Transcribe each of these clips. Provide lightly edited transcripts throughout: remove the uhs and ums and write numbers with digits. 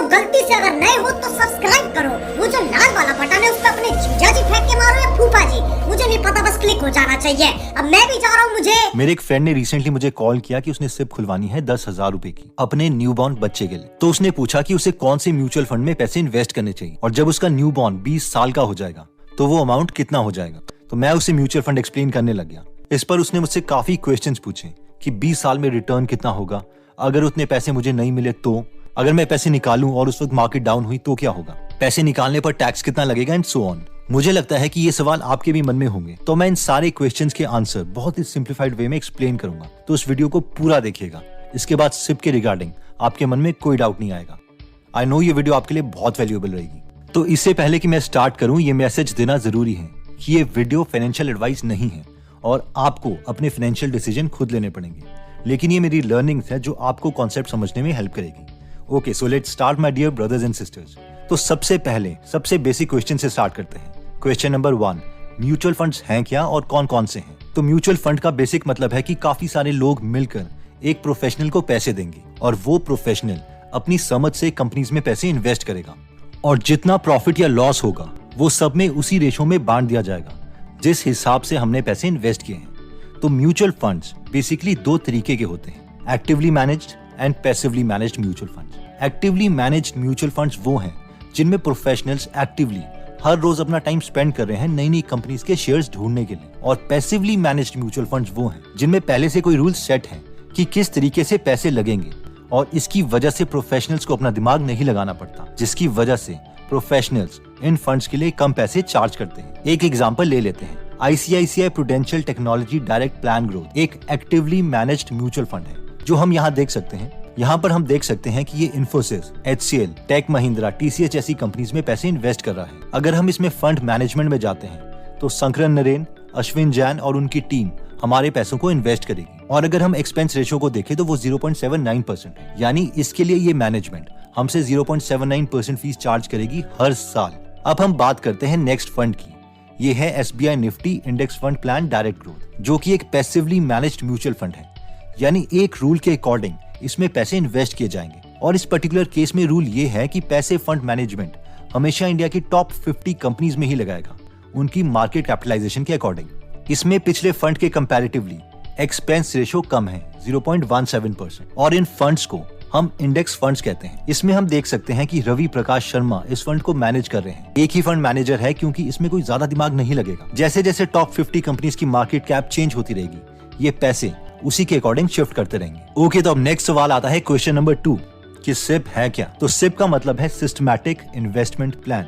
गलती से अगर नए हो तो सब्सक्राइब करो, वो जो लाल वाला बटन है उस पर अपने जीजा जी फेंक के मारो या फूफा जी, मुझे नहीं पता, बस क्लिक हो जाना चाहिए। अब मैं भी जा रहा हूँ। मुझे मेरे एक फ्रेंड ने रिसेंटली मुझे कॉल किया कि उसने सिप खुलवानी है 10,000 रुपए की अपने न्यूबॉर्न बच्चे के लिए। तो उसने पूछा कि उसे कौन से म्यूचुअल फंड में पैसे इन्वेस्ट करने चाहिए और जब उसका न्यूबॉर्न 20 साल का हो जाएगा तो वो अमाउंट कितना हो जाएगा। तो मैं उसे म्यूचुअल फंड एक्सप्लेन करने लग गया। इस पर उसने मुझसे काफी क्वेश्चंस पूछे कि 20 साल में रिटर्न कितना होगा, अगर उतने पैसे मुझे नहीं मिले तो, अगर मैं पैसे निकालूं और उस वक्त मार्केट डाउन हुई तो क्या होगा, पैसे निकालने पर टैक्स कितना लगेगा एंड सो ऑन। मुझे लगता है कि ये सवाल आपके भी मन में होंगे, तो मैं इन सारे क्वेश्चंस के आंसर बहुत ही सिंप्लीफाइड वे में एक्सप्लेन करूंगा। तो इस वीडियो को पूरा देखिएगा, इसके बाद सिप के रिगार्डिंग आपके मन में कोई डाउट नहीं आएगा। आई नो ये वीडियो आपके लिए बहुत वैल्यूएबल रहेगी। तो इससे पहले कि मैं स्टार्ट करूं, ये मैसेज देना जरूरी है कि ये वीडियो फाइनेंशियल एडवाइस नहीं है और आपको अपने फाइनेंशियल डिसीजन खुद लेने पड़ेंगे, लेकिन ये मेरी लर्निंग्स है जो आपको कॉन्सेप्ट समझने में हेल्प करेगी। Okay, so let's start my dear brothers and sisters. तो सबसे पहले सबसे बेसिक क्वेश्चन से स्टार्ट करते हैं। क्वेश्चन नंबर 1, म्यूचुअल फंड्स हैं क्या और कौन कौन से हैं? तो म्यूचुअल फंड का बेसिक मतलब है कि काफी सारे लोग मिलकर एक प्रोफेशनल को पैसे देंगे और वो प्रोफेशनल अपनी समझ से कंपनीज में पैसे इन्वेस्ट करेगा और जितना प्रॉफिट या लॉस होगा वो सब में उसी रेशो में बांट दिया जाएगा जिस हिसाब से हमने पैसे इन्वेस्ट किए हैं। तो म्यूचुअल फंड्स बेसिकली 2 तरीके के होते हैं, actively managed and passively managed mutual funds. Actively managed mutual funds वो हैं जिनमें प्रोफेशनल्स एक्टिवली हर रोज अपना टाइम स्पेंड कर रहे हैं नई नई कंपनीज के शेयर्स ढूंढने के लिए, और पैसिवली मैनेज्ड म्यूचुअल फंड्स वो हैं जिनमें पहले से कोई रूल सेट है कि किस तरीके से पैसे लगेंगे और इसकी वजह से प्रोफेशनल्स को अपना दिमाग नहीं लगाना पड़ता, जिसकी वजह से प्रोफेशनल्स इन फंड्स के लिए कम पैसे चार्ज करते हैं। एक एग्जांपल ले लेते हैं, ICICI prudential technology direct plan growth एक एक्टिवली मैनेज्ड म्यूचुअल फंड है जो हम यहाँ देख सकते हैं। यहाँ पर हम देख सकते हैं कि ये Infosys, HCL, Tech Mahindra, TCS जैसी कंपनीज में पैसे इन्वेस्ट कर रहा है। अगर हम इसमें फंड मैनेजमेंट में जाते हैं तो शंकरन नरेन, अश्विन जैन और उनकी टीम हमारे पैसों को इन्वेस्ट करेगी, और अगर हम एक्सपेंस रेशो को देखें तो वो 0.79% है, यानी इसके लिए ये मैनेजमेंट हमसे 0.79% फीस चार्ज करेगी हर साल। अब हम बात करते हैं नेक्स्ट फंड की। ये है SBI Nifty index fund plan direct growth, जो कि एक पैसिवली मैनेज्ड म्यूचुअल फंड है, यानी एक रूल के अकॉर्डिंग इसमें पैसे इन्वेस्ट किए जाएंगे। और इस पर्टिकुलर केस में रूल ये है कि पैसे फंड मैनेजमेंट हमेशा इंडिया की टॉप 50 कंपनीज में ही लगाएगा, उनकी मार्केट कैपिटलाइजेशन के अकॉर्डिंग। इसमें पिछले फंड के कंपैरेटिवली एक्सपेंस रेशो कम है 0.17%, और इन फंड्स को हम इंडेक्स फंड्स कहते हैं। इसमें हम देख सकते हैं कि रवि प्रकाश शर्मा इस फंड को मैनेज कर रहे हैं। एक ही फंड मैनेजर है क्योंकि इसमें कोई ज्यादा दिमाग नहीं लगेगा। जैसे जैसे टॉप 50 कंपनीज की मार्केट कैप चेंज होती रहेगी, ये पैसे उसी के अकॉर्डिंग शिफ्ट करते रहेंगे। ओके, तो अब नेक्स्ट सवाल आता है क्वेश्चन नंबर 2 कि सिप है क्या? तो सिप का मतलब है सिस्टमैटिक इन्वेस्टमेंट प्लान,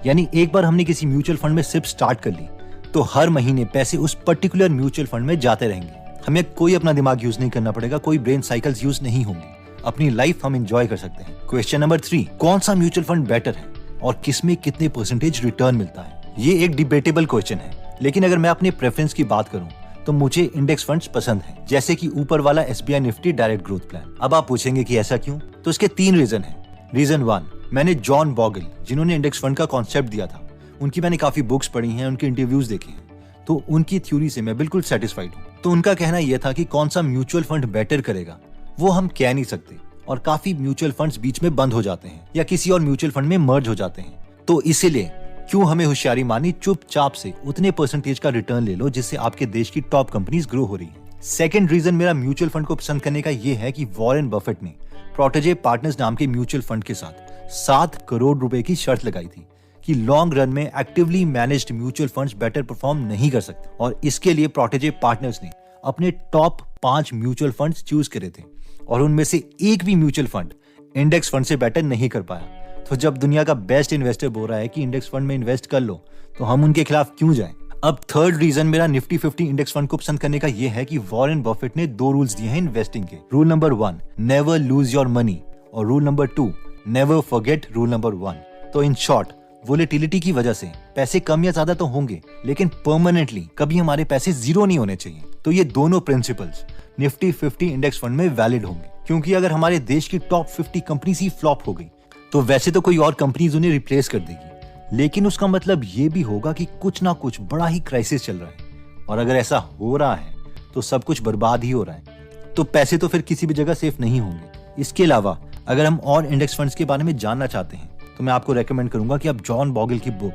यानी एक बार हमने किसी म्यूचुअल फंड में सिप स्टार्ट कर ली तो हर महीने पैसे उस पर्टिकुलर म्यूचुअल फंड में जाते रहेंगे। हमें कोई अपना दिमाग यूज नहीं करना पड़ेगा, कोई ब्रेन साइकिल्स यूज नहीं होंगे, अपनी लाइफ हम एंजॉय कर सकते हैं। क्वेश्चन नंबर 3, कौन सा म्यूचुअल फंड बेटर है और किसमें कितने परसेंटेज रिटर्न मिलता है? ये एक डिबेटेबल क्वेश्चन है, लेकिन अगर मैं अपने प्रेफरेंस की बात करूं तो मुझे इंडेक्स फंड्स पसंद हैं, जैसे कि ऊपर वाला SBI Nifty direct growth plan. अब आप पूछेंगे कि ऐसा क्यों? तो इसके 3 रीजन हैं। रीजन 1, मैंने जॉन बॉगल जिन्होंने इंडेक्स फंड का कॉन्सेप्ट दिया था, उनकी मैंने काफी बुक्स पढ़ी हैं, उनके इंटरव्यूज देखे हैं, तो उनकी थ्योरी से मैं बिल्कुल सेटिस्फाइड हूँ। तो उनका कहना यह था कि कौन सा म्यूचुअल फंड बेटर करेगा वो हम कह नहीं सकते, और काफी म्यूचुअल फंड्स बीच में बंद हो जाते हैं या किसी और म्यूचुअल फंड में मर्ज हो जाते हैं। तो इसीलिए क्यों हमें होशियारी मानी, चुपचाप से उतने परसेंटेज का रिटर्न ले लो जिससे आपके देश की टॉप कंपनीज ग्रो हो रही है। सेकंड रीजन मेरा म्यूचुअल फंड को पसंद करने का ये है कि वॉरेन बफेट ने प्रोटेजे पार्टनर्स नाम के म्यूचुअल फंड के साथ 7 करोड़ रुपए की शर्त लगाई थी कि लॉन्ग रन में actively managed mutual funds better perform नहीं कर सकते, और इसके लिए प्रोटेजे पार्टनर्स ने अपने टॉप 5 म्यूचुअल फंड्स चूज करे थे, और उनमें से एक भी म्यूचुअल फंड इंडेक्स फंड से बेटर नहीं कर पाया। तो जब दुनिया का बेस्ट इन्वेस्टर बोल रहा है कि इंडेक्स फंड में इन्वेस्ट कर लो, तो हम उनके खिलाफ क्यों जाएं? अब थर्ड रीजन मेरा निफ्टी 50 इंडेक्स फंड को पसंद करने का यह है कि वॉरेन बफेट ने 2 रूल्स दिए हैं इन्वेस्टिंग के। Rule number 1, never lose your money, और rule number 2, never forget rule number 1। तो इन शॉर्ट, वोलेटिलिटी की वजह से पैसे कम या ज्यादा तो होंगे, लेकिन परमानेंटली कभी हमारे पैसे जीरो नहीं होने चाहिए। तो ये दोनों प्रिंसिपल्स निफ्टी 50 इंडेक्स फंड में वैलिड होंगे, क्योंकि अगर हमारे देश की टॉप 50 कंपनीज ही फ्लॉप हो गई तो वैसे तो कोई और कंपनीज उन्हें रिप्लेस कर देगी, लेकिन उसका मतलब ये भी होगा कि कुछ ना कुछ बड़ा ही क्राइसिस चल रहा है, और अगर ऐसा हो रहा है तो सब कुछ बर्बाद ही हो रहा है। तो पैसे तो फिर किसी भी जगह सेफ नहीं होंगे। इसके अलावा अगर हम और इंडेक्स फंड्स के बारे में जानना चाहते हैं तो मैं आपको रेकमेंड करूंगा कि आप जॉन बॉगल की book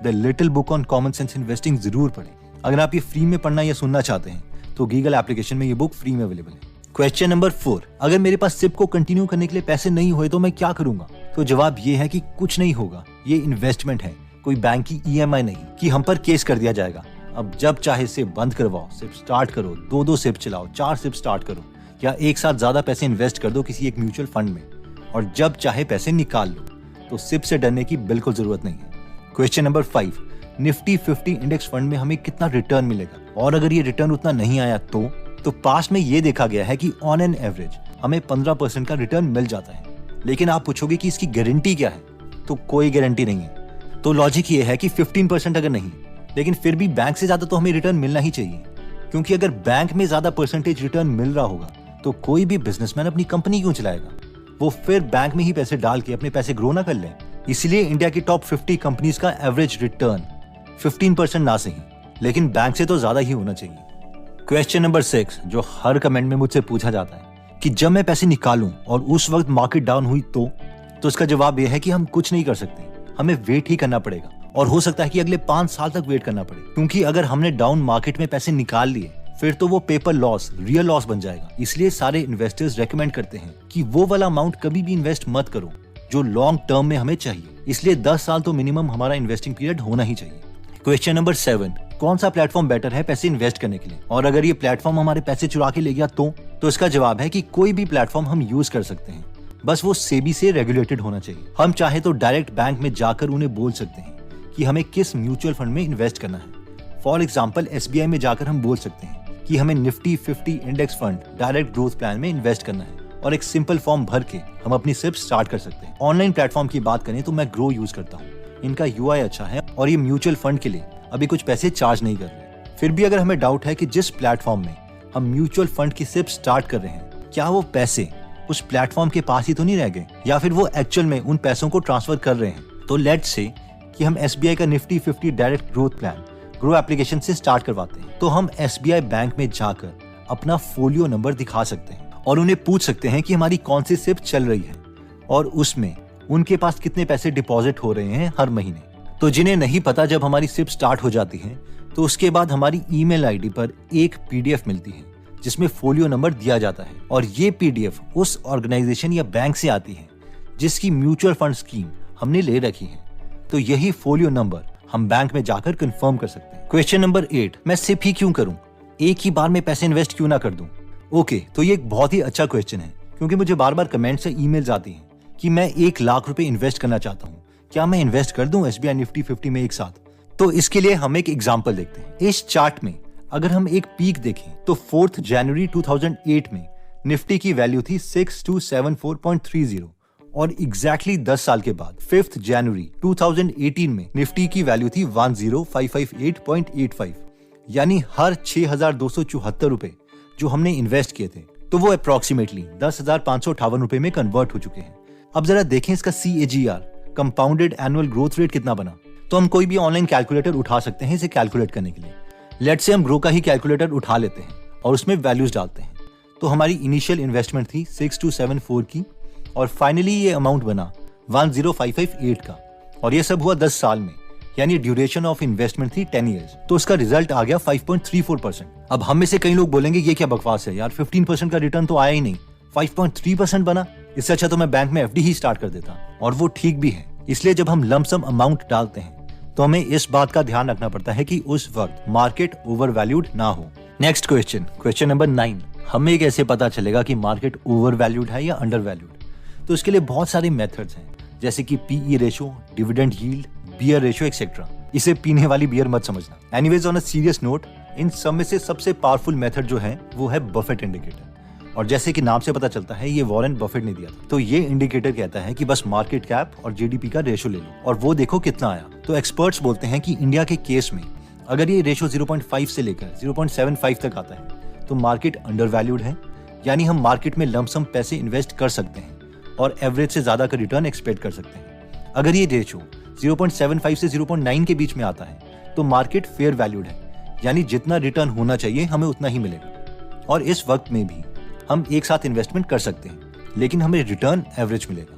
the little book on common sense investing जरूर पढ़ें। अगर आप ये फ्री में पढ़ना या सुनना चाहते हैं तो गीगल एप्लीकेशन में ये बुक फ्री में अवेलेबल है। क्वेश्चन नंबर 4, अगर मेरे पास सिप को कंटिन्यू करने के लिए पैसे नहीं हुए तो मैं क्या करूंगा? तो जवाब ये है कि कुछ नहीं होगा। ये इन्वेस्टमेंट है, कोई बैंक की EMI नहीं कि हम पर केस कर दिया जाएगा। अब जब चाहे सिप बंद करवाओ, सिप स्टार्ट करो, 2-2 सिप चलाओ, 4 सिप स्टार्ट करो या एक साथ ज्यादा पैसे इन्वेस्ट कर दो किसी एक म्यूचुअल फंड में और जब चाहे पैसे निकाल लो। तो सिप से डरने की बिल्कुल जरूरत नहीं है। Question number 5, Nifty 50 index fund में हमें कितना रिटर्न मिलेगा? और अगर ये रिटर्न उतना नहीं आया तो पास्ट में ये देखा गया है कि ऑन एन एवरेज हमें 15% का रिटर्न मिल जाता है। लेकिन आप पूछोगे कि इसकी गारंटी क्या है? तो कोई गारंटी नहीं है। तो लॉजिक ये है कि 15% अगर नहीं, लेकिन फिर भी बैंक से ज्यादा तो हमें रिटर्न मिलना ही चाहिए, क्योंकि अगर बैंक में ज्यादा परसेंटेज रिटर्न मिल रहा होगा तो कोई भी बिजनेसमैन अपनी कंपनी क्यों चलाएगा? वो फिर बैंक में ही पैसे डाल के अपने पैसे ग्रो ना कर लें। इसलिए इंडिया की टॉप 50 कंपनीज का एवरेज रिटर्न 15% ना सही, लेकिन बैंक से तो ज्यादा ही होना चाहिए। क्वेश्चन नंबर 6, जो हर कमेंट में मुझसे पूछा जाता है कि जब मैं पैसे निकालूं और उस वक्त मार्केट डाउन हुई तो इसका जवाब यह है कि हम कुछ नहीं कर सकते, हमें वेट ही करना पड़ेगा और हो सकता है कि अगले 5 साल तक वेट करना पड़े, क्योंकि अगर हमने डाउन मार्केट में पैसे निकाल लिए फिर तो वो पेपर लॉस रियल लॉस बन जाएगा। इसलिए सारे इन्वेस्टर्स रेकमेंड करते हैं कि वो वाला अमाउंट कभी भी इन्वेस्ट मत करो जो लॉन्ग टर्म में हमें चाहिए। इसलिए 10 साल तो मिनिमम हमारा इन्वेस्टिंग पीरियड होना ही चाहिए। क्वेश्चन नंबर 7, कौन सा प्लेटफॉर्म बेटर है पैसे इन्वेस्ट करने के लिए? और अगर ये प्लेटफॉर्म हमारे पैसे चुरा के ले गया तो इसका जवाब है कि कोई भी प्लेटफॉर्म हम यूज कर सकते हैं, बस वो सेबी से रेगुलेटेड होना चाहिए। हम चाहे तो डायरेक्ट बैंक में जाकर उन्हें बोल सकते हैं कि हमें किस म्यूचुअल फंड में इन्वेस्ट करना है। फॉर एग्जाम्पल SBI में जाकर हम बोल सकते हैं कि हमें Nifty 50 index fund direct growth plan में इन्वेस्ट करना है और एक सिंपल फॉर्म भर के हम अपनी सिप स्टार्ट कर सकते हैं। ऑनलाइन प्लेटफॉर्म की बात करें तो मैं ग्रो यूज करता हूँ। इनका UI अच्छा है और ये म्यूचुअल फंड के लिए अभी कुछ पैसे चार्ज नहीं कर रहे। फिर भी अगर हमें डाउट है कि जिस प्लेटफॉर्म में हम म्यूचुअल फंड की सिप स्टार्ट कर रहे हैं, क्या वो पैसे उस प्लेटफॉर्म के पास ही तो नहीं रह गए या फिर वो एक्चुअल में उन पैसों को ट्रांसफर कर रहे हैं, तो लेट्स से कि हम SBI का Nifty 50 direct growth plan grow application से स्टार्ट करवाते हैं, तो हम SBI बैंक में जाकर अपना फोलियो नंबर दिखा सकते हैं और उन्हें पूछ सकते हैं कि हमारी कौन सी सिप चल रही है और उसमें उनके पास कितने पैसे डिपॉजिट हो रहे हैं हर महीने। तो जिन्हें नहीं पता, जब हमारी सिप स्टार्ट हो जाती है तो उसके बाद हमारी ईमेल आईडी पर एक PDF मिलती है जिसमें फोलियो नंबर दिया जाता है और ये PDF उस ऑर्गेनाइजेशन या बैंक से आती है जिसकी म्यूचुअल फंड स्कीम हमने ले रखी है। तो यही फोलियो नंबर हम बैंक में जाकर कंफर्म कर सकते हैं। क्वेश्चन नंबर 8, मैं सिप ही क्यों करूं? एक ही बार में पैसे इन्वेस्ट क्यों ना कर दूं? ओके, तो ये एक बहुत ही अच्छा क्वेश्चन है, क्योंकि मुझे बार बार कमेंट से ईमेल्स आती हैं कि मैं 1 लाख रुपए इन्वेस्ट करना चाहता हूँ, क्या मैं इन्वेस्ट कर दूं SBI निफ्टी 50 में एक साथ? तो इसके लिए हम एक एग्जाम्पल देखते हैं। इस चार्ट में अगर हम एक पीक देखें तो 4 जनवरी 2008 में निफ्टी की वैल्यू थी 6274.30 और एग्जैक्टली 10 साल के बाद 5 जनवरी 2018 में निफ्टी की वैल्यू थी 10558.85, यानी हर 6274 रुपए जो हमने इन्वेस्ट किए थे तो वो अप्रोक्सीमेटली 10,558 रुपए में कन्वर्ट हो चुके हैं। अब जरा देखें इसका CAGR compounded annual growth rate कितना बना। तो हम कोई भी ऑनलाइन कैलकुलेटर उठा सकते हैं इसे कैलकुलेट करने के लिए। लेट्स से हम ग्रो का ही कैलकुलेटर उठा लेते हैं और उसमें वैल्यूज डालते हैं। तो हमारी इनिशियल इन्वेस्टमेंट थी 6274 की और फाइनली ये अमाउंट बना 10558 का और ये सब हुआ 10 साल में, यानी ड्यूरेशन ऑफ इन्वेस्टमेंट थी 10 ईयर्स। तो इसका रिजल्ट आ गया 5.34%। अब हम में से कई लोग बोलेंगे ये क्या बकवास है यार, 15% का रिटर्न तो आया ही नहीं, 5.3% बना, इससे अच्छा तो मैं बैंक में FD ही स्टार्ट कर देता। और वो ठीक भी है। इसलिए जब हम लमसम अमाउंट डालते हैं तो हमें इस बात का ध्यान रखना पड़ता है कि उस वक्त मार्केट ओवर वैल्यूड ना हो। नेक्स्ट क्वेश्चन नंबर 9, हमें कैसे पता चलेगा कि मार्केट ओवर वैल्यूड है या अंडर वैल्यूड? तो इसके लिए बहुत सारे मेथड्स हैं, जैसे कि PE ratio, dividend yield, bear ratio et cetera. इसे पीने वाली बियर मत समझना। Anyways, on a serious note, इन सब में से सबसे पावरफुल मेथड जो है वो है बफेट इंडिकेटर। और जैसे कि नाम से पता चलता है ये वॉरेन बफेट ने दिया था। तो ये इंडिकेटर कहता है कि बस मार्केट कैप और GDP का रेशो ले लो और वो देखो कितना आया। तो एक्सपर्ट्स बोलते हैं कि इंडिया के केस में अगर ये रेशो 0.5 से लेकर 0.75 तक आता है तो मार्केट अंडर वैल्यूड है, यानी हम मार्केट में लमसम पैसे इन्वेस्ट कर सकते हैं और एवरेज से ज्यादा का रिटर्न एक्सपेक्ट कर सकते हैं। अगर ये रेशो 0.75 से 0.9 के बीच में आता है तो मार्केट फेयर वैल्यूड है, यानी जितना रिटर्न होना चाहिए हमें उतना ही मिलेगा और इस वक्त में भी हम एक साथ इन्वेस्टमेंट कर सकते हैं। लेकिन हमें रिटर्न एवरेज मिलेगा।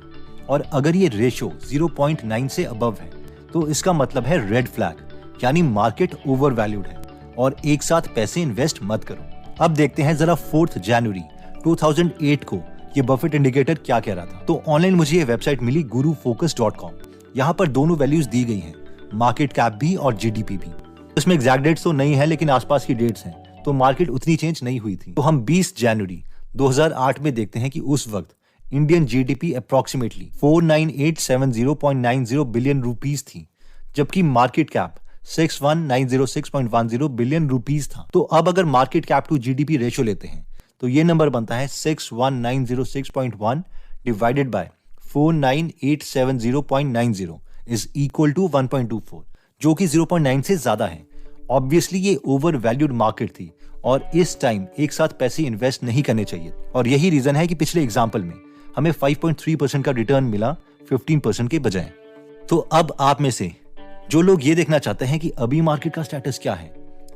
और अगर ये रेशो 0.9 से अबव है तो इसका मतलब है रेड फ्लैग, यानी मार्केट ओवर वैल्यूड है और एक साथ पैसे इन्वेस्ट मत करो। अब देखते हैं जरा 4 जनवरी 2008 को ये बफेट इंडिकेटर क्या कह रहा था। तो ऑनलाइन मुझे ये वेबसाइट मिली gurufocus.com। यहाँ पर दोनों वैल्यूज दी गई हैं, मार्केट कैप भी और जीडीपी भी। इसमें एग्जैक्ट डेट्स तो नहीं है लेकिन आसपास की डेट्स हैं, तो मार्केट उतनी चेंज नहीं हुई थी। तो हम 20 जनवरी 2008 में देखते हैं कि उस वक्त Indian GDP approximately 49870.90 billion rupees थी, जबकि मार्केट कैप 61906.10 बिलियन रुपीस था। तो अब अगर market cap to GDP ratio लेते हैं तो ये नंबर बनता है 61906.1 divided by 49870.90 is equal to 1.24, जो कि 0.9 से ज्यादा है। ऑब्वियसली ये ओवर वैल्यूड मार्केट थी और इस टाइम एक साथ पैसे इन्वेस्ट नहीं करने चाहिए। और यही रीजन है कि पिछले एग्जाम्पल में हमें 5.3% का रिटर्न मिला 15% के बजाय। तो अब आप में से जो लोग ये देखना चाहते हैं कि अभी मार्केट का स्टेटस क्या है,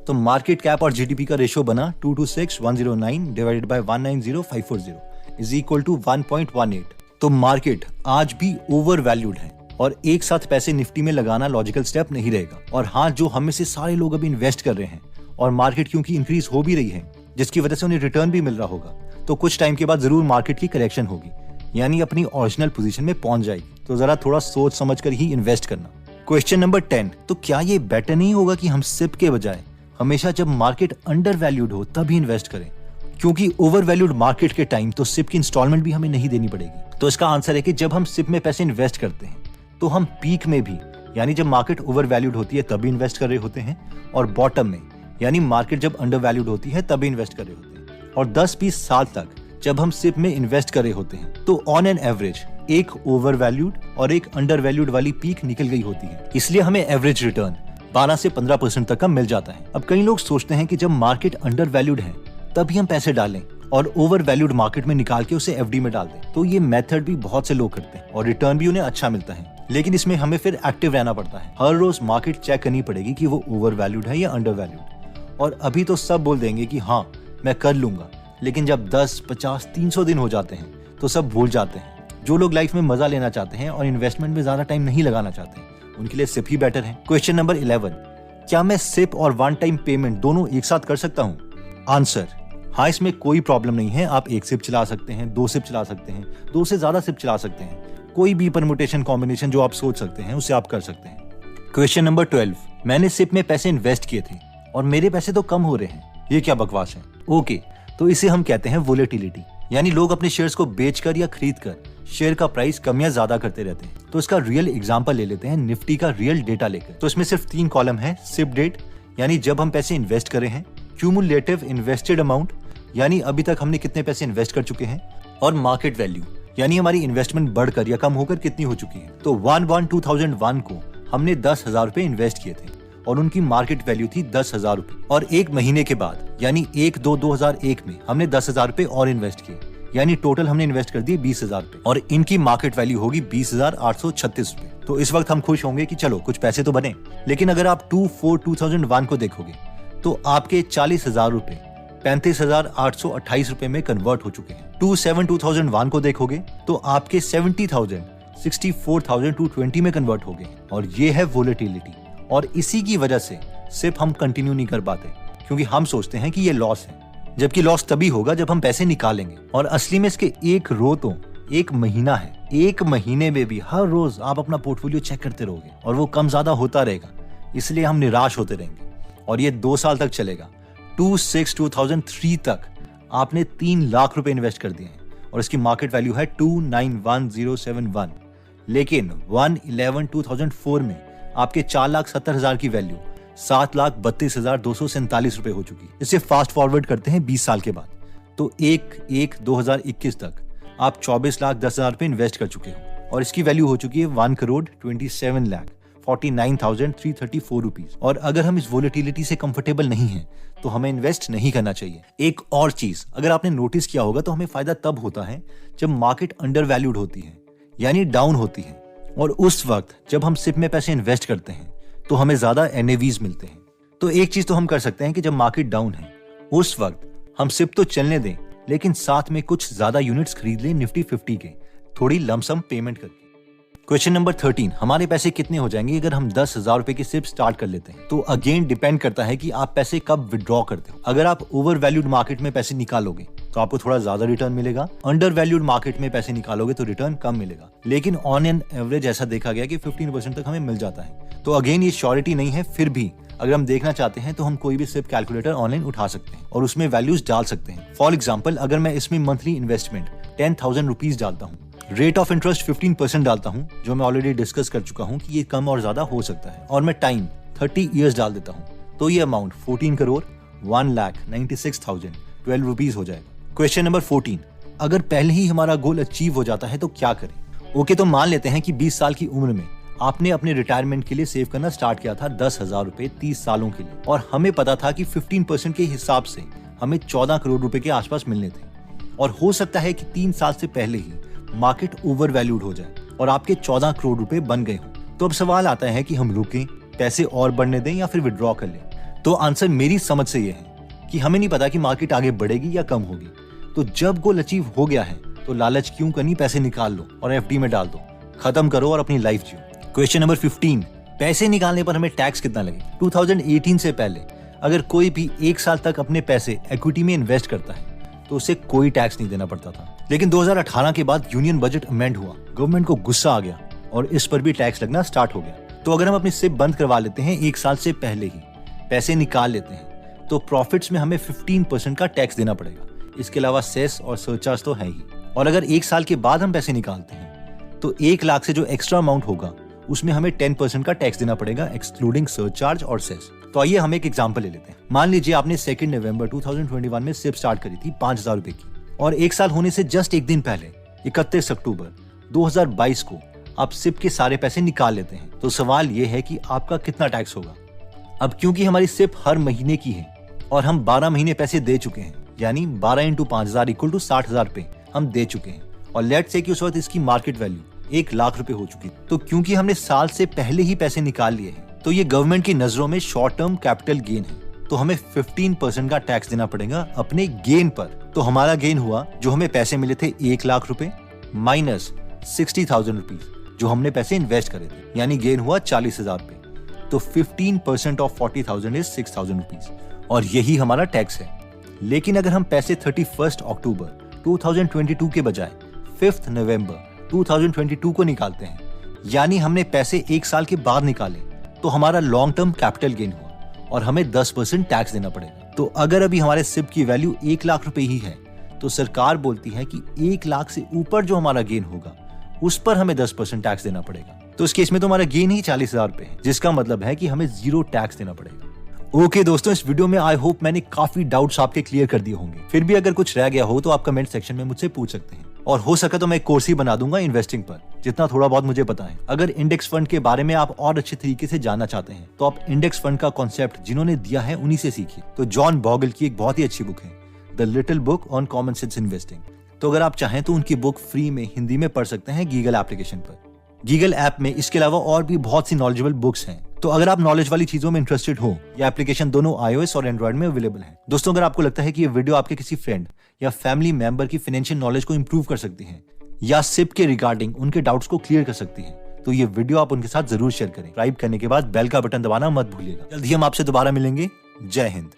तो मार्केट कैप और जीडीपी का रेशियो बना 226109 divided by 190540 is equal to 1.18। तो मार्केट आज भी ओवर वैल्यूड है और एक साथ पैसे निफ्टी में लगाना लॉजिकल स्टेप नहीं रहेगा। और हाँ, जो हम में से सारे लोग अभी इन्वेस्ट कर रहे हैं और मार्केट क्योंकि इंक्रीज हो भी रही है, जिसकी वजह से उन्हें रिटर्न भी मिल रहा होगा, तो कुछ टाइम के बाद जरूर मार्केट की करेक्शन होगी, यानी अपनी ओरिजिनल पोजीशन में पहुंच जाएगी। तो जरा थोड़ा सोच समझ कर ही इन्वेस्ट करना। क्वेश्चन नंबर 10, तो क्या ये बेटर नहीं होगा कि हम सिप के बजाय हमेशा जब मार्केट अंडर वैल्यूड हो तभी इन्वेस्ट करें, क्योंकि ओवर वैल्यूड मार्केट के टाइम तो सिप की इंस्टॉलमेंट भी हमें नहीं देनी पड़ेगी। तो इसका आंसर है कि जब हम सिप में पैसे इन्वेस्ट करते हैं तो हम पीक में भी, यानी जब मार्केट ओवर वैल्यूड होती है तभी इन्वेस्ट कर रहे होते हैं, और बॉटम में, यानी मार्केट जब अंडर वैल्यूड होती है तभी इन्वेस्ट कर रहे होते हैं। और 10-20 साल तक जब हम सिप में इन्वेस्ट कर रहे होते हैं तो ऑन एन एवरेज एक ओवर वैल्यूड और एक अंडर वैल्यूड वाली पीक निकल गई होती है, इसलिए हमें एवरेज रिटर्न 12 से 15% तक का मिल जाता है। अब कई लोग सोचते हैं कि जब मार्केट अंडर वैल्यूड है तभी हम पैसे डालें और ओवर वैल्यूड मार्केट में निकाल के उसे एफडी में डाल दें। तो ये मेथड भी बहुत से लोग करते हैं और रिटर्न भी उन्हें अच्छा मिलता है, लेकिन इसमें हमें फिर एक्टिव रहना पड़ता है। हर रोज मार्केट चेक करनी पड़ेगी कि वो ओवर वैल्यूड है या अंडर वैल्यूड। और अभी तो सब बोल देंगे कि हाँ मैं कर लूंगा, लेकिन जब 10, 50, 300 दिन हो जाते हैं तो सब भूल जाते हैं। जो लोग लाइफ में मजा लेना चाहते हैं और इन्वेस्टमेंट में ज्यादा टाइम नहीं लगाना चाहते हैं, उनके लिए सिप ही बेटर है। क्वेश्चन नंबर 11, क्या मैं सिप और वन टाइम पेमेंट दोनों एक साथ कर सकता हूँ? आंसर, हाँ, इसमें कोई प्रॉब्लम नहीं है। आप एक सिप चला सकते हैं, 2 सिप चला सकते हैं, 2 से ज्यादा सिप चला सकते हैं। कोई भी परम्यूटेशन कॉम्बिनेशन जो आप सोच सकते हैं उसे आप कर सकते हैं। क्वेश्चन नंबर 12, मैंने सिप में पैसे इन्वेस्ट किए थे और मेरे पैसे तो कम हो रहे हैं, ये क्या बकवास है? ओके, तो इसे हम कहते हैं वोलेटिलिटी, यानी लोग अपने शेयर्स को बेचकर या खरीद कर शेयर का प्राइस कम या ज्यादा करते रहते हैं। तो इसका रियल एग्जांपल ले लेते हैं निफ्टी का रियल डेटा लेकर। तो इसमें सिर्फ 3 कॉलम है। सिप डेट, यानी जब हम पैसे इन्वेस्ट करे हैं, क्यूमुलेटिव इन्वेस्टेड अमाउंट, यानी अभी तक हमने कितने पैसे इन्वेस्ट कर चुके हैं, और मार्केट वैल्यू, यानी हमारी इन्वेस्टमेंट बढ़कर या कम होकर कितनी हो चुकी है। तो 1/1/2001 को हमने 10,000 रुपए इन्वेस्ट किए थे और उनकी मार्केट वैल्यू थी 10,000 रुपए। और एक महीने के बाद, यानी 1/2/2001 में हमने 10,000 रुपए और इन्वेस्ट किए, यानी टोटल हमने इन्वेस्ट कर दिए 20,000 रुपए, और इनकी मार्केट वैल्यू होगी 20,836 रुपए। तो इस वक्त हम खुश होंगे कि चलो कुछ पैसे तो बने। लेकिन अगर आप 2/4/2001 को देखोगे तो आपके 40,000 रुपए 35,828 रुपए में कन्वर्ट हो चुके हैं। 2/7/2001 को देखोगे तो आपके 70,000 64,220 में कन्वर्ट हो गए। और ये है वोलेटिलिटी, और इसी की वजह से सिर्फ हम कंटिन्यू नहीं कर पाते, क्योंकि हम सोचते हैं कि ये लॉस है, जबकि लॉस तभी होगा जब हम पैसे निकालेंगे। और असली में इसके एक रो तो 1 महीना है। 1 महीने में भी हर रोज आप अपना पोर्टफोलियो चेक करते रहोगे और वो कम ज्यादा होता रहेगा, इसलिए हम निराश होते रहेंगे। और ये 2 साल तक चलेगा। 2/6/2003 तक आपने 3 लाख रुपए इन्वेस्ट कर दिए हैं और इसकी मार्केट वैल्यू है 291,071। लेकिन 1/11/2004 में आपके 4,70,000 की वैल्यू 7,32,247 रुपए हो चुकी। इसे फास्ट फॉरवर्ड करते हैं 20 साल के बाद, तो 1/1/2021 तक आप 24,10,000 रुपए इन्वेस्ट कर चुके हो और इसकी वैल्यू हो चुकी है 1,27,49,334 रुपीज। और अगर हम इस वोलेटिलिटी से कंफर्टेबल नहीं है तो हमें इन्वेस्ट नहीं करना चाहिए। एक और चीज अगर आपने नोटिस किया होगा तो हमें फायदा तब होता है जब मार्केट अंडर वैल्यूड होती है, यानी डाउन होती है, और उस वक्त जब हम सिप में पैसे इन्वेस्ट करते हैं तो हमें ज्यादा NAVs मिलते हैं। तो एक चीज तो हम कर सकते हैं कि जब मार्केट डाउन है उस वक्त हम सिप तो चलने दें, लेकिन साथ में कुछ ज्यादा यूनिट्स खरीद ले निफ्टी 50 के, थोड़ी लमसम पेमेंट करके। क्वेश्चन नंबर 13, हमारे पैसे कितने हो जाएंगे अगर हम 10,000 रुपए की सिप स्टार्ट कर लेते हैं? तो अगेन डिपेंड करता है कि आप पैसे कब विड्रॉ करते हो। अगर आप ओवर वैल्यूड मार्केट में पैसे निकालोगे तो आपको थोड़ा ज्यादा रिटर्न मिलेगा, अंडर वैल्यूड मार्केट में पैसे निकालोगे तो रिटर्न कम मिलेगा। लेकिन ऑन एन एवरेज ऐसा देखा गया कि 15% तक हमें मिल जाता है। तो अगेन ये श्योरिटी नहीं है, फिर भी अगर हम देखना चाहते हैं तो हम कोई भी सिप कैलकुलेटर ऑनलाइन उठा सकते हैं और उसमें वैल्यूज डाल सकते हैं। फॉर एग्जाम्पल, अगर मैं इसमें मंथली इन्वेस्टमेंट 10,000 रुपीज डालता हूँ, रेट ऑफ इंटरेस्ट 15% डालता हूँ, जो मैं ऑलरेडी डिस्कस कर चुका हूँ कि ये कम और ज्यादा हो सकता है, और मैं टाइम 30 ईयर्स डाल देता हूँ, तो ये अमाउंट 14 करोड़ 1,96,012 रुपीज हो जाएगा। क्वेश्चन नंबर 14, अगर पहले ही हमारा गोल अचीव हो जाता है तो क्या करें? ओके, तो मान लेते हैं कि 20 साल की उम्र में आपने अपने रिटायरमेंट के लिए सेव करना स्टार्ट किया था 10,000 रुपए 30 सालों के लिए, और हमें पता था कि 15% के हिसाब से हमें 14 करोड़ रुपए के आसपास मिलने थे, और हो सकता है कि 3 साल से पहले ही मार्केट ओवर वैल्यूड हो जाए और आपके 14 करोड़ रुपए बन गए हों। तो अब सवाल आता है कि हम रुकें, पैसे और बढ़ने दें या फिर विड्रॉ कर लें? तो आंसर मेरी समझ से ये है कि हमें नहीं पता कि मार्केट आगे बढ़ेगी या कम होगी। तो जब गोल अचीव हो गया है तो लालच क्यों करनी, पैसे निकाल लो और एफडी में डाल दो, खत्म करो और अपनी लाइफ जियो। क्वेश्चन नंबर 15, पैसे निकालने पर हमें टैक्स कितना लगेगा? 2018 से पहले अगर कोई भी 1 साल तक अपने पैसे इक्विटी में इन्वेस्ट करता है तो उसे कोई टैक्स नहीं देना पड़ता था। लेकिन 2018 के बाद यूनियन बजट अमेंड हुआ, गवर्नमेंट को गुस्सा आ गया और इस पर भी टैक्स लगना स्टार्ट हो गया। तो अगर हम अपनी सिप बंद करवा लेते हैं 1 साल से पहले ही, पैसे निकाल लेते हैं, तो प्रॉफिट्स में हमें 15% का टैक्स देना पड़ेगा। इसके अलावा सेस और सरचार्ज तो है ही। और अगर 1 साल के बाद हम पैसे निकालते हैं तो 1 लाख से जो एक्स्ट्रा अमाउंट होगा उसमें हमें 10% का टैक्स देना पड़ेगा, एक्सक्लूडिंग सरचार्ज और सेस। तो आइए हम एक एग्जांपल ले लेते हैं। मान लीजिए आपने 2 नवंबर 2021 में सिप स्टार्ट करी थी 5,000 रुपए की, और 1 साल होने से जस्ट एक दिन पहले 31 अक्टूबर 2022 को आप सिप के सारे पैसे निकाल लेते हैं। तो सवाल ये है कि आपका कितना टैक्स होगा? अब क्योंकि हमारी सिप हर महीने की है और हम 12 महीने पैसे दे चुके हैं, यानी 12 × 5,000 = 60,000 रुपए हम दे चुके हैं, और लेट्स से कि उस वक्त इसकी मार्केट वैल्यू 1 लाख रुपए हो चुकी। तो क्योंकि हमने साल से पहले ही पैसे निकाल लिए हैं, तो ये गवर्नमेंट की नजरों में शॉर्ट टर्म कैपिटल गेन है, तो हमें 15% का टैक्स देना पड़ेगा अपने गेन पर। तो हमारा गेन हुआ, जो हमें पैसे मिले थे 1 लाख रुपए माइनस 60,000 रुपीज जो हमने पैसे इन्वेस्ट करे थे, यानी गेन हुआ 40,000 रुपए। तो 15% ऑफ 40,000 इज 6,000 रुपीज, और यही हमारा टैक्स है। लेकिन अगर हम पैसे 31 अक्टूबर 2022 के बजाय 5 नवंबर 2022 को निकालते हैं, यानी हमने पैसे 1 साल के बाद निकाले, तो हमारा लॉन्ग टर्म कैपिटल गेन हुआ और हमें 10% टैक्स देना पड़ेगा। तो अगर अभी हमारे सिप की वैल्यू 1 लाख रुपए ही है, तो सरकार बोलती है कि 1 लाख से ऊपर जो हमारा गेन होगा उस पर हमें 10% टैक्स देना पड़ेगा। तो इस केस में तो हमारा गेन ही 40,000 रुपए है, जिसका मतलब है कि हमें 0 टैक्स देना पड़ेगा। ओके दोस्तों, इस वीडियो में आई होप मैंने काफी डाउट्स आपके क्लियर कर दिए होंगे। फिर भी अगर कुछ रह गया हो तो आप कमेंट सेक्शन में मुझसे पूछ सकते हैं, और हो सका तो मैं एक कोर्स ही बना दूंगा इन्वेस्टिंग पर, जितना थोड़ा बहुत मुझे पता है। अगर इंडेक्स फंड के बारे में आप और अच्छे तरीके से जानना चाहते हैं तो आप इंडेक्स फंड का कॉन्सेप्ट जिन्होंने दिया है उन्हीं से सीखिए। तो जॉन बॉगल की एक बहुत ही अच्छी बुक है, the little book on common sense investing. तो अगर आप चाहें तो उनकी बुक फ्री में हिंदी में पढ़ सकते हैं गीगल एप्लीकेशन पर। गीगल ऐप में इसके अलावा और भी बहुत सी नॉलेजेबल बुक्स हैं। तो अगर आप नॉलेज वाली चीजों में इंटरेस्टेड हो, ये एप्लीकेशन दोनों iOS और एंड्रॉइड में अवेलेबल है। दोस्तों, अगर आपको लगता है कि ये वीडियो आपके किसी फ्रेंड या फैमिली मेंबर की फाइनेंशियल नॉलेज को इंप्रूव कर सकती है, या सिप के रिगार्डिंग उनके डाउट्स को क्लियर कर सकती है, तो ये वीडियो आप उनके साथ जरूर शेयर करें। सब्सक्राइब करने के बाद बेल का बटन दबाना मत भूलिएगा। जल्द ही हम आपसे दोबारा मिलेंगे। जय हिंद।